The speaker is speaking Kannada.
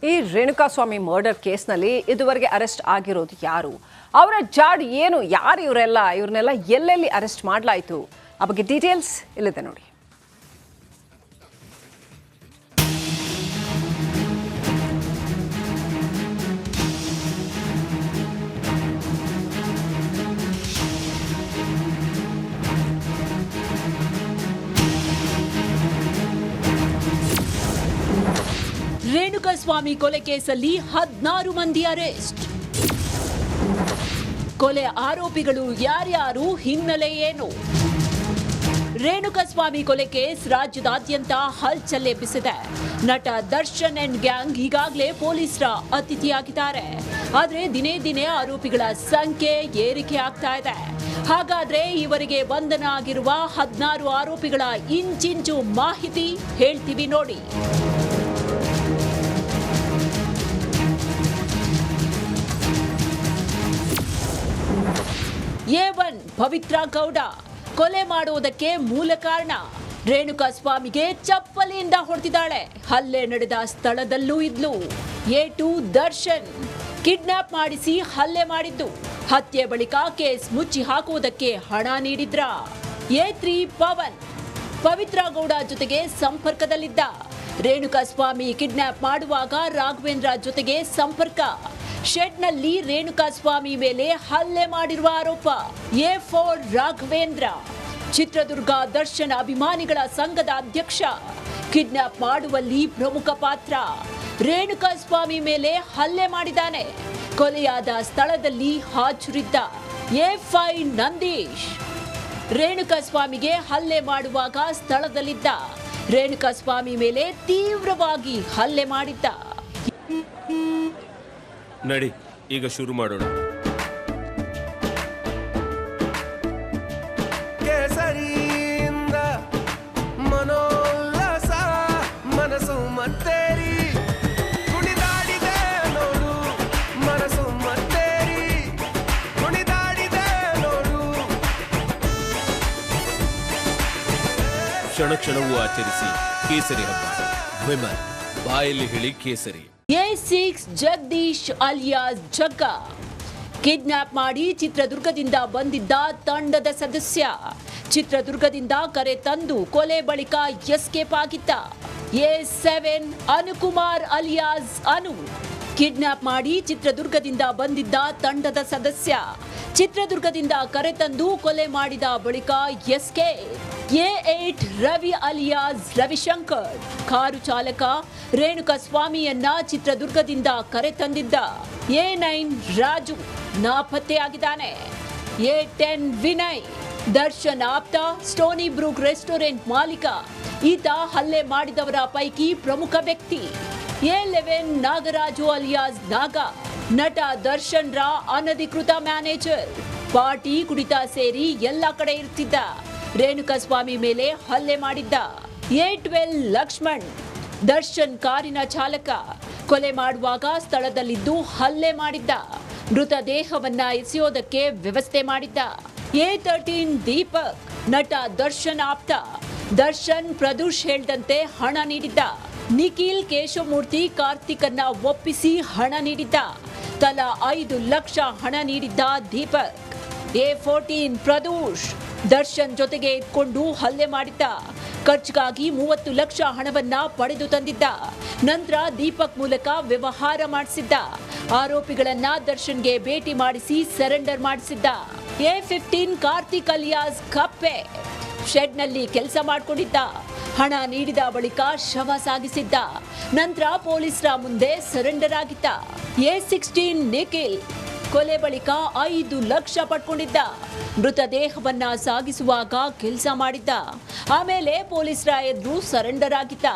ಈ ರೇಣುಕಾಸ್ವಾಮಿ ಮರ್ಡರ್ ಕೇಸ್ನಲ್ಲಿ ಇದುವರೆಗೆ ಅರೆಸ್ಟ್ ಆಗಿರೋದು ಯಾರು, ಅವರ ಜಾಡ್ ಏನು, ಯಾರು ಇವ್ರನ್ನೆಲ್ಲ ಎಲ್ಲೆಲ್ಲಿ ಅರೆಸ್ಟ್ ಮಾಡಲಾಯಿತು, ಆ ಬಗ್ಗೆ ಡೀಟೇಲ್ಸ್ ಇಲ್ಲಿದೆ ನೋಡಿ. ರೇಣುಕಾಸ್ವಾಮಿ ಕೊಲೆ ಕೇಸಲ್ಲಿ 16 ಮಂದಿ ಅರೆಸ್ಟ್. ಕೊಲೆ ಆರೋಪಿಗಳು ಯಾರ್ಯಾರು, ಹಿನ್ನೆಲೆ ಏನು? ರೇಣುಕಾಸ್ವಾಮಿ ಕೊಲೆ ಕೇಸ್ ರಾಜ್ಯದಾದ್ಯಂತ ಹಲ್ಚಲ್ ಎಬ್ಬಿಸಿದೆ. ನಟ ದರ್ಶನ್ ಅಂಡ್ ಗ್ಯಾಂಗ್ ಈಗಾಗಲೇ ಪೊಲೀಸರ ಅತಿಥಿಯಾಗಿದ್ದಾರೆ. ಆದ್ರೆ ದಿನೇ ದಿನೇ ಆರೋಪಿಗಳ ಸಂಖ್ಯೆ ಏರಿಕೆ ಆಗ್ತಾ ಇದೆ. ಹಾಗಾದ್ರೆ ಈವರೆಗೆ ಬಂಧನ ಆಗಿರುವ 16 ಆರೋಪಿಗಳ ಇಂಚಿಂಚು ಮಾಹಿತಿ ಹೇಳ್ತೀವಿ ನೋಡಿ. A1 ಪವಿತ್ರ ಗೌಡ ಕೊಲೆ ಮಾಡುವುದಕ್ಕೆ ಮೂಲ ಕಾರಣ. ರೇಣುಕಾಸ್ವಾಮಿಗೆ ಚಪ್ಪಲಿಯಿಂದ ಹೊಡೆದಿದ್ದಾಳೆ. ಹಲ್ಲೆ ನಡೆದ ಸ್ಥಳದಲ್ಲೂ ಇದ್ಲು. A2 ದರ್ಶನ್ ಕಿಡ್ನಾಪ್ ಮಾಡಿಸಿ ಹಲ್ಲೆ ಮಾಡಿದ್ದು. ಹತ್ಯೆ ಬಳಿಕ ಕೇಸ್ ಮುಚ್ಚಿ ಹಾಕುವುದಕ್ಕೆ ಹಣ ನೀಡಿದ್ರ. A3 ಪವನ್ ಪವಿತ್ರ ಗೌಡ ಜೊತೆಗೆ ಸಂಪರ್ಕದಲ್ಲಿದ್ದ. ರೇಣುಕಾಸ್ವಾಮಿ ಕಿಡ್ನಾಪ್ ಮಾಡುವಾಗ ರಾಘವೇಂದ್ರ ಜೊತೆಗೆ ಸಂಪರ್ಕ. ಶೆಡ್ನಲ್ಲಿ ರೇಣುಕಾಸ್ವಾಮಿ ಮೇಲೆ ಹಲ್ಲೆ ಮಾಡಿರುವ ಆರೋಪ. A4 ರಾಘವೇಂದ್ರ ಚಿತ್ರದುರ್ಗ ದರ್ಶನ್ ಅಭಿಮಾನಿಗಳ ಸಂಘದ ಅಧ್ಯಕ್ಷ. ಕಿಡ್ನಾಪ್ ಮಾಡುವಲ್ಲಿ ಪ್ರಮುಖ ಪಾತ್ರ. ರೇಣುಕಾಸ್ವಾಮಿ ಮೇಲೆ ಹಲ್ಲೆ ಮಾಡಿದ್ದಾನೆ. ಕೊಲೆಯಾದ ಸ್ಥಳದಲ್ಲಿ ಹಾಜರಿದ್ದ. A5 ನಂದೀಶ್ ರೇಣುಕಾಸ್ವಾಮಿಗೆ ಹಲ್ಲೆ ಮಾಡುವಾಗ ಸ್ಥಳದಲ್ಲಿದ್ದ. ರೇಣುಕಾಸ್ವಾಮಿ ಮೇಲೆ ತೀವ್ರವಾಗಿ ಹಲ್ಲೆ ಮಾಡಿದ್ದ. ನಡಿ ಈಗ ಶುರು ಮಾಡೋಣ. ಕೇಸರಿಯಿಂದ ಮನೋಲ್ಲಾಸ ಮನಸ್ಸು ಮತ್ತೇರಿ ಕುಣಿದಾಡಿದೆ ನೋಡು, ಮನಸ್ಸು ಮತ್ತೇರಿ ಕುಣಿದಾಡಿದೆ ನೋಡು. ಕ್ಷಣ ಕ್ಷಣವೂ ಆಚರಿಸಿ ಕೇಸರಿ ಹಬ್ಬ. ವಿಮಲ್ ಬಾಯಲ್ಲಿ ಹೇಳಿ ಕೇಸರಿ. A6 ಜಗದೀಶ್ ಅಲಿಯಾಸ್ ಜಗ್ಗ ಕಿಡ್ನಾಪ್ ಮಾಡಿ ಚಿತ್ರದುರ್ಗದಿಂದ ಬಂದಿದ್ದ ತಂಡದ ಸದಸ್ಯ. ಚಿತ್ರದುರ್ಗದಿಂದ ಕರೆ ತಂದು ಕೊಲೆ ಬಳಿಕ ಎಸ್ಕೇಪ್ ಆಗಿದ್ದ. A7 ಅನುಕುಮಾರ್ ಅಲಿಯಾಸ್ ಅನು ಕಿಡ್ನಾಪ್ ಮಾಡಿ ಚಿತ್ರದುರ್ಗದಿಂದ ಬಂದಿದ್ದ ತಂಡದ ಸದಸ್ಯ. ಚಿತ್ರದುರ್ಗದಿಂದ ಕರೆತಂದು ಕೊಲೆ ಮಾಡಿದ ಬಳಿಕ escape. A8 Ravi alias Ravishankar car ಚಾಲಕ. ರೇಣುಕಾಸ್ವಾಮಿಯನ್ನ ಚಿತ್ರದುರ್ಗದಿಂದ ಕರೆತಂದಿದ್ದ. A9 ರಾಜು ನಾಪತ್ತೆಯಾಗಿದ್ದಾನೆ. A10 ವಿನಯ್ ದರ್ಶನ್ ಆಪ್ತ, ಸ್ಟೋನಿ ಬ್ರೂಕ್ ರೆಸ್ಟೋರೆಂಟ್ ಮಾಲೀಕ. ಈತ ಹಲ್ಲೆ ಮಾಡಿದವರ ಪೈಕಿ ಪ್ರಮುಖ ವ್ಯಕ್ತಿ. A11 ನಾಗರಾಜು ಅಲಿಯಾಸ್ ನಾಗ ನಟ ದರ್ಶನ್ ರ ಅನಧಿಕೃತ ಮ್ಯಾನೇಜರ್. ಪಾರ್ಟಿ ಕುಡಿತ ಸೇರಿ ಎಲ್ಲ ಕಡೆ ಇರ್ತಿದ್ದ. ರೇಣುಕಾಸ್ವಾಮಿ ಮೇಲೆ ಹಲ್ಲೆ ಮಾಡಿದ್ದ. A12 ಲಕ್ಷ್ಮಣ್ ದರ್ಶನ್ ಕಾರಿನ ಚಾಲಕ. ಕೊಲೆ ಮಾಡುವಾಗ ಸ್ಥಳದಲ್ಲಿದ್ದು ಹಲ್ಲೆ ಮಾಡಿದ್ದ. ಮೃತದೇಹವನ್ನ ಎಸೆಯೋದಕ್ಕೆ ವ್ಯವಸ್ಥೆ ಮಾಡಿದ್ದ. A13 ದೀಪಕ್ ನಟ ದರ್ಶನ್ ಆಪ್ತ. ದರ್ಶನ್ ಪ್ರದೂಷ್ ಹೇಳ್ದಂತೆ ಹಣ ನೀಡಿದ್ದ. ನಿಖಿಲ್ ಕೇಶವಮೂರ್ತಿ ಕಾರ್ತಿಕನ್ನ ಒಪ್ಪಿಸಿ ಹಣ ನೀಡಿದ್ದ. ತಲಾ 5 ಲಕ್ಷ ಹಣ ನೀಡಿದ್ದ ದೀಪಕ್. A14 ಪ್ರದೂಷ್ ದರ್ಶನ್ ಜೊತೆಗೆ ಇಟ್ಕೊಂಡು ಹಲ್ಲೆ ಮಾಡಿದ್ದ. ಖರ್ಚಿಗಾಗಿ 30 ಲಕ್ಷ ಹಣವನ್ನ ಪಡೆದು ತಂದಿದ್ದ. ನಂತರ ದೀಪಕ್ ಮೂಲಕ ವ್ಯವಹಾರ ಮಾಡಿಸಿದ್ದ. ಆರೋಪಿಗಳನ್ನ ದರ್ಶನ್ಗೆ ಭೇಟಿ ಮಾಡಿಸಿ ಸರೆಂಡರ್ ಮಾಡಿಸಿದ್ದ. A15 ಕಾರ್ತಿಕ್ ಅಲಿಯಾಸ್ ಕಪ್ಪೆ ಶೆಡ್ನಲ್ಲಿ ಕೆಲಸ ಮಾಡಿಕೊಂಡಿದ್ದ. ಹಣ ನೀಡಿದ ಬಳಿಕ ಶವ ಸಾಗಿಸಿದ್ದ. ನಂತರ ಪೊಲೀಸರ ಮುಂದೆ ಸರೆಂಡರ್ ಆಗಿದ್ದ. A16 ನಿಖಿಲ್ ಕೊಲೆ ಬಳಿಕ 5 ಲಕ್ಷ ಪಡ್ಕೊಂಡಿದ್ದ. ಮೃತದೇಹವನ್ನ ಸಾಗಿಸುವಾಗ ಕೆಲಸ ಮಾಡಿದ್ದ. ಆಮೇಲೆ ಪೊಲೀಸರ ಎದುರು ಸರೆಂಡರ್ ಆಗಿದ್ದ.